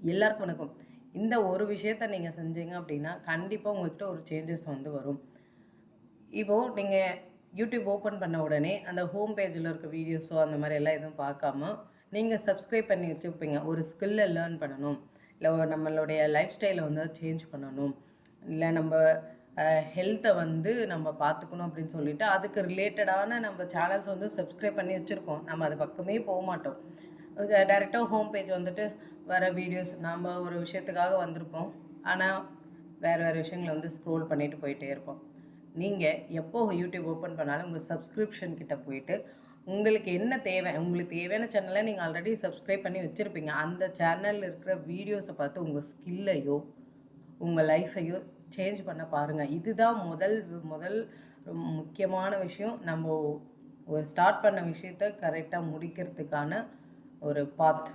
எல்லாருக்கும் வணக்கம். இந்த ஒரு விஷயத்த நீங்க செஞ்சீங்க அப்படின்னா, கண்டிப்பா உங்ககிட்ட ஒரு சேஞ்சஸ் வந்து வரும். இப்போ நீங்க யூடியூப் ஓப்பன் பண்ண உடனே, அந்த ஹோம் பேஜ்ல இருக்க வீடியோஸோ அந்த மாரி எல்லாம் எதுவும் பார்க்காம, நீங்க சப்ஸ்கிரைப் பண்ணி வச்சுருப்பீங்க. ஒரு ஸ்கில்ல லேர்ன் பண்ணணும். இல்ல நம்மளுடைய லைஃப் ஸ்டைல வந்து சேஞ்ச் பண்ணணும். இல்ல நம்ப ஹெல்த்த வந்து நம்ம பார்த்துக்கணும் அப்படின்னு சொல்லிட்டு, அதுக்கு ரிலேட்டடான நம்ம சேனல்ஸ் வந்து சப்ஸ்கிரைப் பண்ணி வச்சிருப்போம். நம்ம அது பக்கமே போமாட்டோம். டைரக்ட்டா ஹோம் பேஜ் வந்துட்டு வர வீடியோஸ் நம்ம ஒரு விஷயத்துக்காக வந்திருப்போம். ஆனா, வேற வேற விஷயங்கள வந்து ஸ்க்ரோல் பண்ணிட்டு போயிட்டே இருப்போம். நீங்க எப்போ யூடியூப் ஓப்பன் பண்ணாலும் உங்க சப்ஸ்கிரிப்ஷன் கிட்ட போயிட்டு, உங்களுக்கு என்ன தேவை? உங்களுக்கு தேவையான சேனல நீங்க ஆல்ரெடி சப்ஸ்கிரைப் பண்ணி வச்சிருப்பீங்க. அந்த சேனல்ல இருக்கிற வீடியோஸ பார்த்து உங்க ஸ்கில்லையோ, உங்க லைஃப்பையோ சேஞ்ச் பண்ண பாருங்க. இதுதான் முதல் முதல் முக்கியமான விஷயம். ஒரு ஸ்டார்ட் பண்ண விஷயத்த கரெக்ட்டா முடிக்கிறதுக்கான ஒரு பாத்.